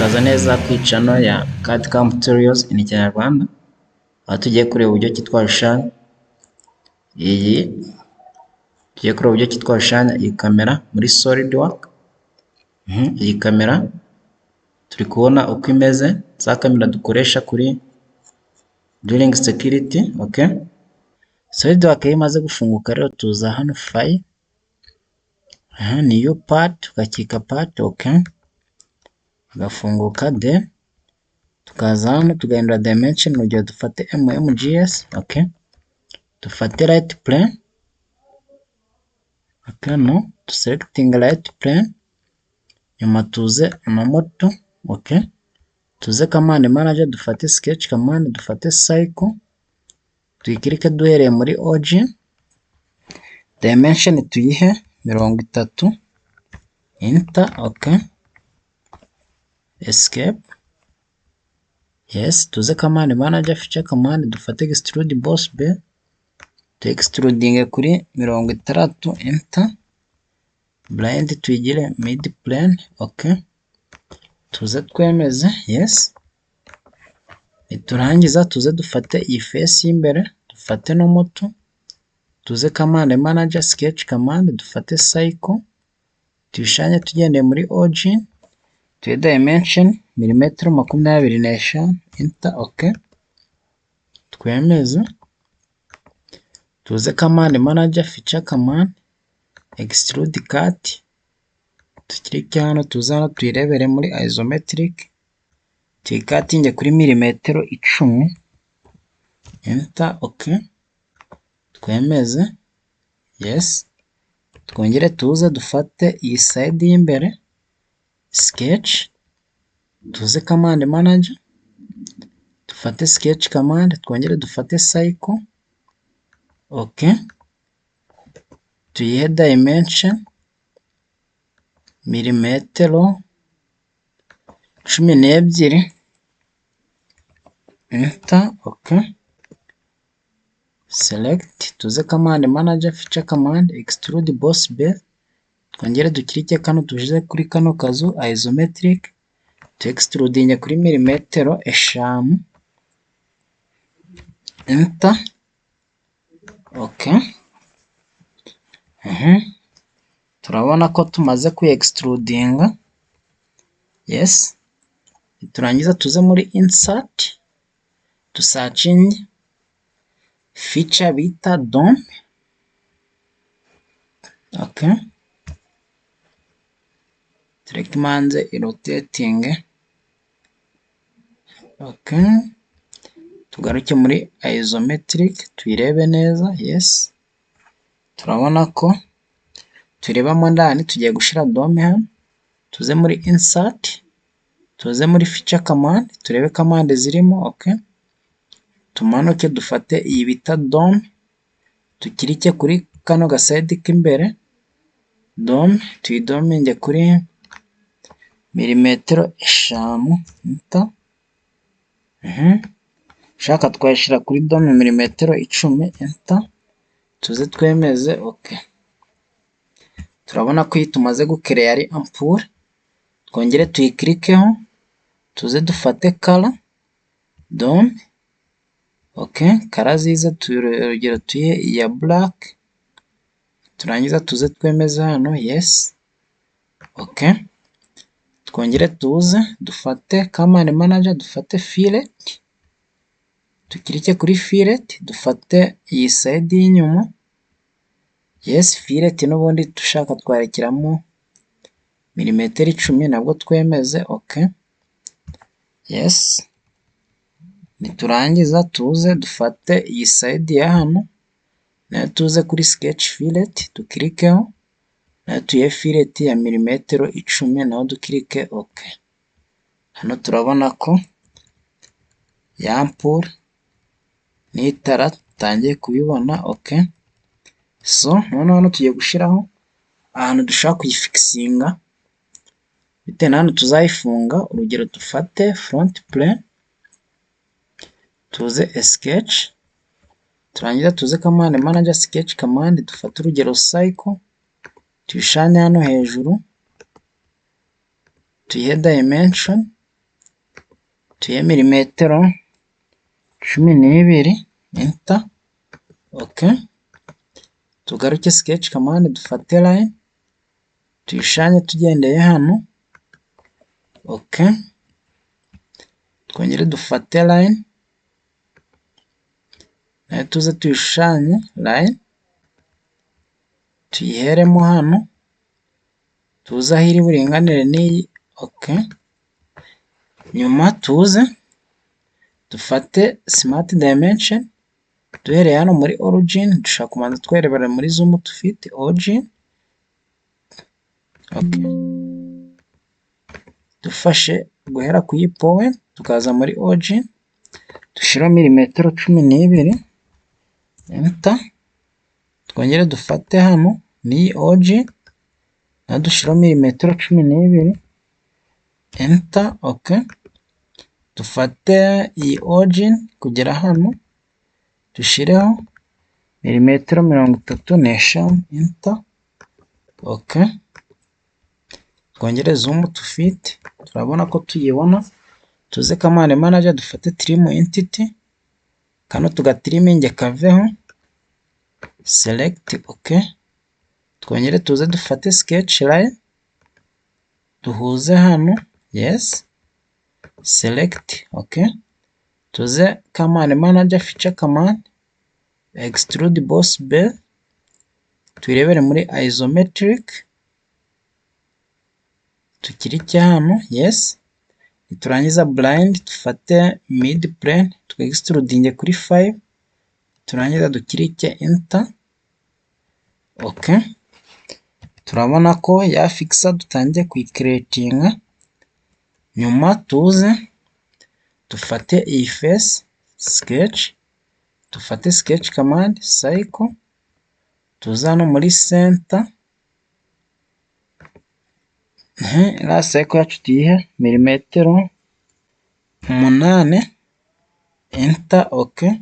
murakaza neza ku channel ya CAD/CAM Tutorials in Kinyarwanda, aho tugiye kureba uburyo ki twashushanya iyi kamera muri SolidWorks. Iyi kamera turi kubona uko imeze, za kamera dukoresha kuri drilling security. Okay, SolidWorks iyo imaze gufunguka rero tuza hano file, new part, tukakika part. Okay, gafunguka de tukaza hano tugahindura dimension, urugero dufate mmgs. Okay, dufate right plane. Okay, no selecting right plane, nyuma tuze amamoto. Okay, tuze command manager, dufate sketch command, dufate cycle, tuyikirike duhereye muri origin, dimension tuyihe 30, enter. Okay, escape. Yes, tuze command manager, feature command, dufate extrude boss bay, tu extruding kuri 60, enter. Blind tuyigire mid plane. Okay, tuze twemeze. Yes, niturangiza tuze dufate iyi face y'imbere, dufate no moto, tuze command manager, sketch command, dufate cycle, tuyishanye tugendeye muri origin, tuye dimension milimetero 25, enter. Okay, twemeze. Tuze command manager, feature command, extrude cut, tukirike hano, tuze hano tuyirebere muri isometric, tuyikatinge kuri milimetero 10, enter. Okay, twemeze. Yes, twongere tuze dufate iyi side y'imbere, sketch, tuze command manager, dufate sketch command, twongere dufate cycle. Okay, tuyihe dimension milimetero 12, enter. Okay, select, tuze command manager, feature command, extrude boss bay, twongere dukirike kano tujize kuri kano kazu isometric, tu extruding kuri milimetero 5, enter. Okay, turabona ko tumaze ku extruding. Yes, turangiza tuze muri insert, tu searching feature bita dome. Okay, select manze rotating. Okay, tugaruke muri isometric tuyirebe neza. Yes, turabona ko turebamo ndani, tugiye gushira dome hano, tuze muri insert, tuze muri feature command, turebe command zirimo. Okay, tumanuke dufate iyi bita dome, tukirike kuri kano gaside k'imbere, dome tuyidominge kuri milimetero 5, enter. Shaka twashira kuri dome milimetero 10, enter. Tuze twemeze. Okay, turabona ko tumaze gucreate ari ampoule, twongere tuyikirikeho, tuze dufate color dome. Okay, color ziza urugero tuye ya black, turangiza tuze twemeze hano. Yes, okay, twongere tuze dufate command manager, dufate fillet, tukirike kuri fillet, dufate iyi side y'inyuma. Yes, fillet n'ubundi dushaka twarekiramo milimetero 10, nabwo twemeze. Okay, yes, niturangiza tuze dufate iyi side ya hano, nayo tuze kuri sketch fillet, tukirikeho, nayo tuye fillet ya milimetero 10, naho dukirike. Okay, hano turabona ko ya ampoule n'itara tutangiye kubibona. Okay, so noneho hano tugiye gushiraho ahantu dushaka kuyifixinga bitewe n'ahantu tuzayifunga. Urugero dufate front plane, tuze sketch, turangiza tuze command manager, sketch command, dufate urugero cycle, tuyishanye hano hejuru, tuyihe dimension tuye milimetero 12 enter. Okay, tugaruke sketch command dufate line tuyishanye tugendeye hano. Okay, twongere dufate line nayo tuze tuyishushanye line tuyiheremo hano, tuze aho iri buringanire n'iyi. Okay, nyuma tuze dufate smart dimension duhereye hano muri origin, dushaka kubanza twerebera muri zoom dufite origin. Okay, dufashe guhera ku iyi point tukaza muri origin dushiraho milimetero 12 enter. Twongere dufate hano ni origin na dushiraho milimetero 12 enter. Okay, dufate iyi origin kugera hano dushireho milimetero 35 enter. Okay, twongere zoom to fit turabona ko tuyibona. Tuze command manager dufate trim entity kano tugatiriminge kaveho select. Okay, twongere tuze dufate sketch line duhuze hano yes select. Okay, tuze command manager feature command extrude boss bevel tuyirebere muri isometric tukirike hano yes. Niturangiza blind dufate mid plane twextrudinge kuri 5 turangiza dukirike enter. Okay, turabona ko ya fixa dutangiye kuyicreatinga. Nyuma tuze dufate iyi face sketch dufate sketch command cycle tuza hano muri center. La cycle yacu tuyihe milimetero 8 enter. Okay,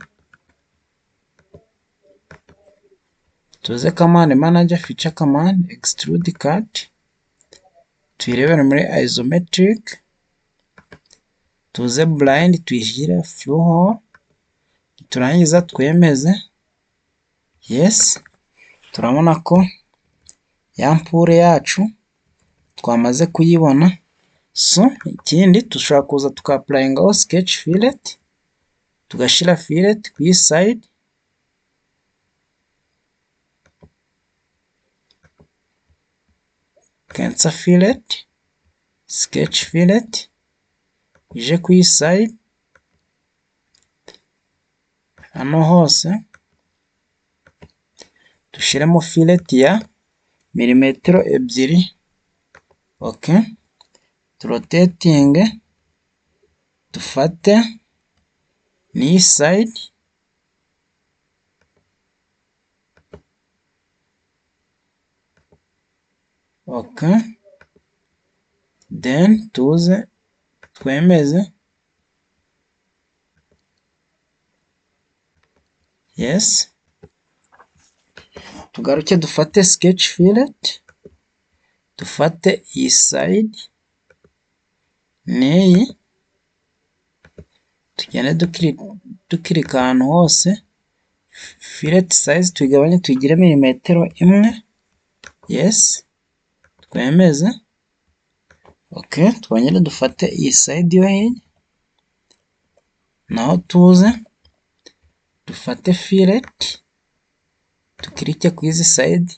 tuze command manager feature command extrude cut tuyirebere muri isometric tuze blind tuyishyire through hole turangiza twemeze yes. Turabona ko ya mpure yacu twamaze kuyibona. So ikindi dushobora kuza tukaapurayingaho sketch fillet tugashira fillet ku iyi side cancel fillet sketch fillet ije ku iyi side hano hose dushiremo fillet ya milimetero 2. Okay, turotatinge dufate ni side okay, then tuze twemeze yes. Tugaruke dufate sketch fillet dufate iyi side neyi tugende dukirika ahantu hose fillet size tuyigabanye tuyigire milimetero 1 yes twemeze. Okay, twongere dufate iyi side yo hirya naho tuze dufate fillet tukirike ku izi side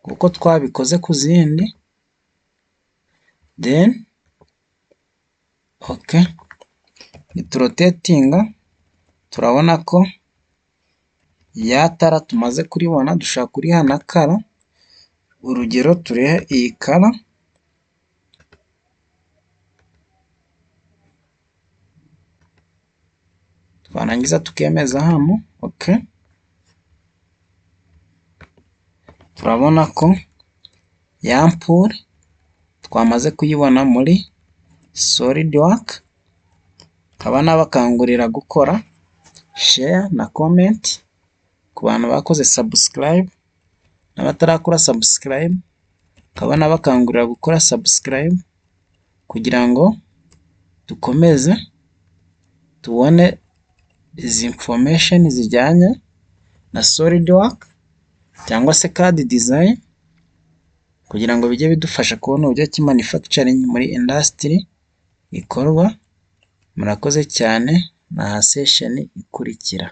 kuko twabikoze ku zindi then okay niturotatinga turabona ko ya tara tumaze kuribona. Dushaka kuriha na kara, urugero turihe iyi kara twarangiza tukemeza hano. Okay, turabona ko ya mpure twamaze kuyibona muri SolidWorks. Nkaba nabakangurira gukora share na comment ku bantu bakoze subscribe n'abatarakora subscribe. Nkaba nabakangurira gukora subscribe kugira ngo dukomeze tubone izi information zijyanye na SolidWork cyangwa se CAD design kugira ngo bijye bidufasha kubona uburyo ki manufacturing muri industry ikorwa. Murakoze cyane, naha session ikurikira.